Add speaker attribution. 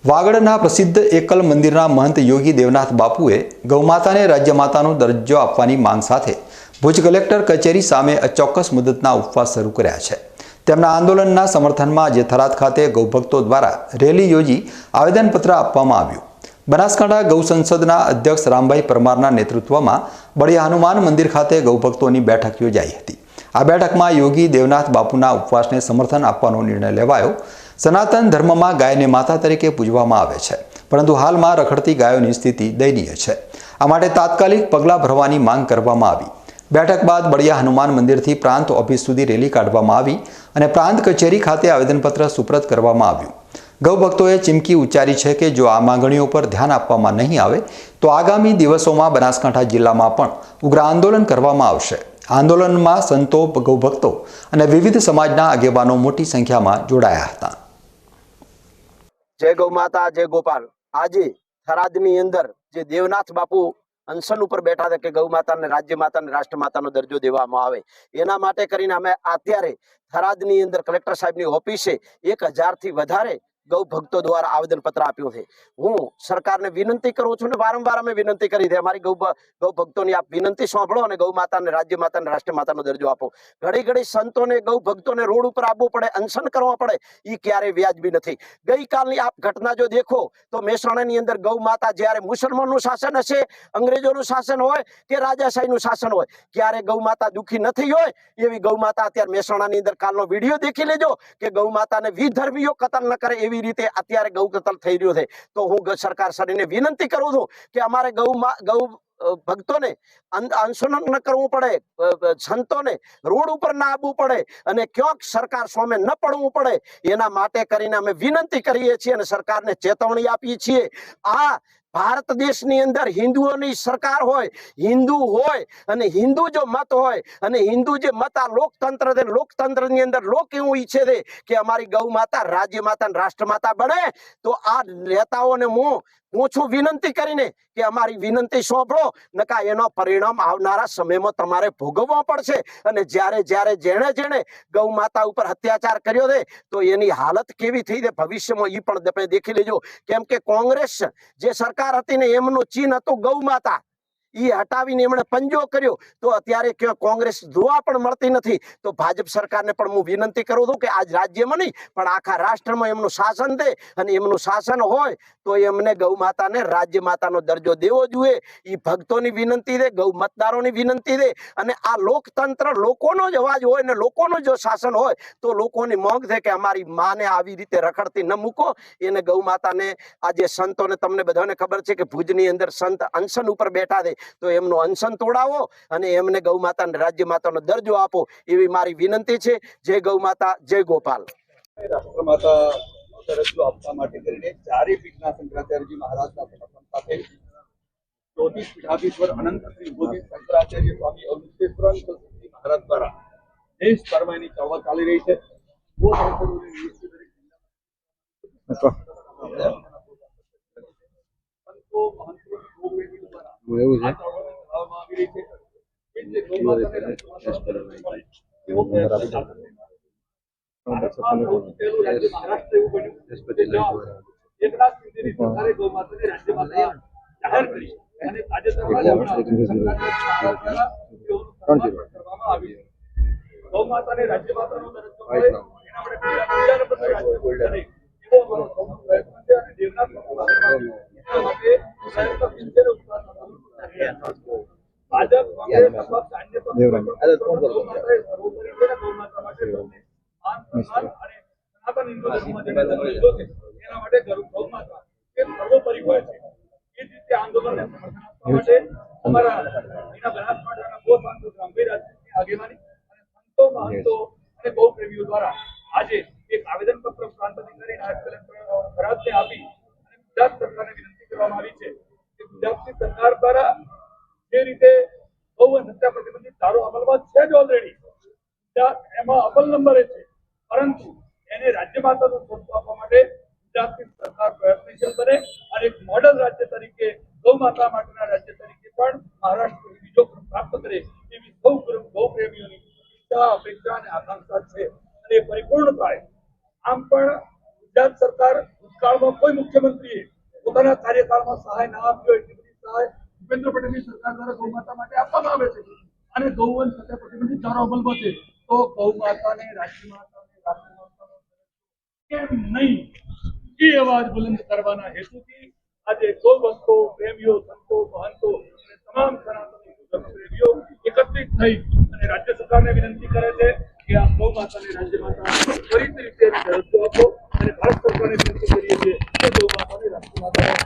Speaker 1: વાગડના પ્રસિદ્ધ એકલ મંદિરના મહંત યોગી દેવનાથ બાપુએ ગૌમાતાને રાજ્યમાતાનો દરજ્જો આપવાની માંગ સાથે ભુજ કલેક્ટર કચેરી સામે અચોક્કસ મુદતના ઉપવાસ શરૂ કર્યા છે। તેમના આંદોલનના સમર્થનમાં આજે થરાદ ખાતે ગૌભક્તો દ્વારા રેલી યોજી આવેદનપત્ર આપવામાં આવ્યું। બનાસકાંઠા ગૌ સંસદના અધ્યક્ષ રામભાઈ પરમારના નેતૃત્વમાં બળિયા હનુમાન મંદિર ખાતે ગૌભક્તોની બેઠક યોજાઈ હતી। આ બેઠકમાં યોગી દેવનાથ બાપુના ઉપવાસને સમર્થન આપવાનો નિર્ણય લેવાયો। સનાતન ધર્મમાં ગાયને માતા તરીકે પૂજવામાં આવે છે, પરંતુ હાલમાં રખડતી ગાયોની સ્થિતિ દયનીય છે। આ માટે તાત્કાલિક પગલાં ભરવાની માંગ કરવામાં આવી। બેઠક બાદ બળિયા હનુમાન મંદિરથી પ્રાંત ઓફિસ સુધી રેલી કાઢવામાં આવી અને પ્રાંત કચેરી ખાતે આવેદનપત્ર સુપ્રત કરવામાં આવ્યું। ગૌભક્તોએ ચીમકી ઉચ્ચારી છે કે જો આ માંગણીઓ પર ધ્યાન આપવામાં નહીં આવે તો આગામી દિવસોમાં બનાસકાંઠા જિલ્લામાં પણ ઉગ્ર આંદોલન કરવામાં આવશે। આંદોલનમાં સંતો, ગૌભક્તો અને વિવિધ સમાજના આગેવાનો મોટી સંખ્યામાં જોડાયા હતા।
Speaker 2: जय गौ माता, जय गोपाल। आज थरादनी अंदर जे देवनाथ बापू अनशन पर बैठा था कि गौ माता ने राज्य माता ने राष्ट्र माता नो दर्जो देवामां आवे, एना माटे करीने अमे अत्यारे थरादनी अंदर कलेक्टर साहेब नी ऑफिसे 1000 थी वधारे गौ भक्तों द्वारा आवेदन पत्र आप्युं छे। हूँ सरकार ने विनंती करूं छुं ने वारंवार अमे विनंती करी छे, अमारी गौ भक्तों नी आप विनंती सांभळो अने गौ माता ने राज्य माता ने राष्ट्र माता नो दर्जो आपो। घड़ी घड़ी संतों ने गौ भक्तों ने रोड पर आववुं पड़े, अनशन करवा पड़े, ई क्यारे व्याजबी नथी। गई कालनी आप घटना जो देखो तो महेसाणानी अंदर गौ माता ज्यारे मुसलमानों शासन हशे, अंग्रेजों शासन होय के राजाशाही शासन होय, क्यारे गौ माता दुखी नहीं होय एवी गौ माता अत्यारे महेसाणानी अंदर कालनो विडियो देखी लेजो कि गौ माता ने विधर्मीओ कतल न करे एवी रीते अत्यारे गौ कतल थई रह्यो छे। तो हूँ सरकार श्रीने विनंती करूं छुं कि अमारे गौ भक्तों ने आंदोलन न करवू पड़े, संतों ने रोड पर न आववू पड़े अने क्योंक सरकार सामे न पड़वू पड़े, एना माटे करीने अमे विनंती करीए छीए अने सरकार ने चेतवणी आपीए छीए। आ भारत देश नी अंदर हिंदुओनी सरकार होय, हिंदू होय अने हिंदू जो मत होय अने हिंदू जे मत आ लोकतंत्र दे, लोकतंत्र नी अंदर लोक एवुं ईच्छे छे कि अमारी गौ माता राज्य माता अने राष्ट्र माता बने। तो आ नेताओने हूँ पूछूं विनंती करीने कि अमारी विनंती सांभळो, नका एनो परिणाम आवनारा समयमां तमारे भोगवવો પડશે। અને જ્યારે જ્યારે જેણે જેણે ગૌ માતા ઉપર અત્યાચાર કર્યો છે તો એની હાલત કેવી થઈ છે ભવિષ્યમાં ઈ પણ તમે દેખી લેજો। કેમ કે કોંગ્રેસ જે સરકાર હતી ને એમનું ચિહ્ન હતું ગૌ માતા, ई हटावीने एमणे पंजो कर्यो तो अत्यारे क्यों कांग्रेस जोवा पण मळती नथी। तो भाजप सरकारने पण हूँ विनंती करूं छुं कि आज राज्यमां नहीं पण आखा राष्ट्रमां एमनुं शासन दे अने एमनुं शासन होय तो एमने गौ माताने राज्य मातानो दर्जो देवो जोईए। ई भक्तोनी विनंती छे, गौ मतदारोनी विनंती छे अने आ लोकतंत्र लोकोनो ज अवाज होय ने लोकोनो जो शासन होय तो लोकोनी मांग छे कि अमारी माने आवी रीते रखड़ती न मूको। एने गौ माताने आजे संतोने तमने बधाने खबर छे कि भुजनी अंदर संत अनशन उपर बैठा छे तो एमनो अनशन तोड़ावो अने एमने गौ माता ने राज्य मातानो दर्जो आपो एवी मारी विनंती छे। जय गौ माता, जय गोपाल।
Speaker 3: राष्ट्रमाता दर्जो आपवा माटे करीने चारे पीठना शंकराचार्यजी महाराजना समर्थन साथे ज्योतिष पीठाधीश्वर अनंत श्री बोधि शंकराचार्य स्वामी अवधूतेश्वरानंद जी महाराज द्वारा देश भरमा एनी चळवळ चाली रही छे। वो संस्थानोनी नियुक्ति संतो महंतोनी गोवेदी द्वारा એવું છે કરવામાં આવી રહી છે કે જે ગૌમાતાને મહારાષ્ટ્ર એવું બન્યું એકનાથ શિંદેની સરકારે ગૌમાતાને રાજ્યમાતા જાહેર કરી અને તાજેતરમાં કરવામાં આવી છે। ગૌમાતાને રાજ્યમાતાનો દરજ્જો મળે એના માટે બીજા નંબરનો રાજ્ય નહીં એવો અમારો સૌનો પ્રયત્ન છે અને દેવનાથ બાપુ એના માટે સાહેબના સિંચેનો ઉપવાસ ભાજપ કોંગ્રેસ અપક્ષ અન્ય સર્વોપરી છે ગૌમાતા માટે માન સન્માન અને સનાતન હિન્દુ ધર્મમાં જેને જન્મ લીધો છે એના માટે ગૌમાતા એ સર્વોપરી હોય છે। એ જ રીતે આંદોલનને સમર્થન આપવા માટે અમારા એના બનાસકાંઠાના ગૌ સાંસદ રામભાઈ રાજપૂતની આગેવાની અને સંતો મહંતો અને ગૌ પ્રેમીઓ દ્વારા આજે એક આવેદનપત્ર પ્રાંત અધિકારી નાયબ કલેક્ટર થરાદને આપી અને ગુજરાત સરકારને વિનંતી કરવામાં આવી છે કે ગુજરાતની સરકાર દ્વારા જે રીતે ગૌ હત્યા પ્રતિબંધિત ધારો અમલમાં છે જ ઓલરેડી એમાં અવ્વલ નંબરે છે, પરંતુ એને રાજ્ય માતાનું સ્વરૂપ આપવા માટે ગુજરાતની સરકાર પ્રયત્નશીલ બને અને એક મોડલ રાજ્ય તરીકે ગૌ માતા માટેના રાજ્ય તરીકે પણ મહારાષ્ટ્ર બીજો પ્રાપ્ત કરે એવી સૌ ગૌ પ્રેમીઓની ઈચ્છા, અપેક્ષા અને આકાંક્ષા છે અને એ પરિપૂર્ણ થાય। આમ પણ ગુજરાત સરકાર ભૂતકાળમાં કોઈ મુખ્યમંત્રીએ પોતાના કાર્યકાળમાં સહાય ના આપ્યો એટલી બધી સહાય ભૂપેન્દ્ર પટેલની સરકાર દ્વારા ગૌ માતા માટે આપવામાં આવે છે અને ગૌવંશ સાથે પ્રતિબંધિત ધારો અમલમાં છે તો ગૌ માતાને રાજ્ય માતાને રાષ્ટ્ર માતાનો કેમ નહીં એ અવાજ બુલંદ કરવાના હેતુથી આજે ગૌ ભક્તો પ્રેમીઓ સંતો મહંતો અને તમામ સનાતની ધર્મપ્રેમીઓ એકત્રિત થઈ અને રાજ્ય સરકારને વિનંતી કરે છે કે આ ગૌ માતાને રાજ્ય માતા ફરીથી રીતે દરજ્જો આપો અને ભારત સરકારને વિનંતી કરીએ છીએ કે ગૌ માતાને રાષ્ટ્ર માતા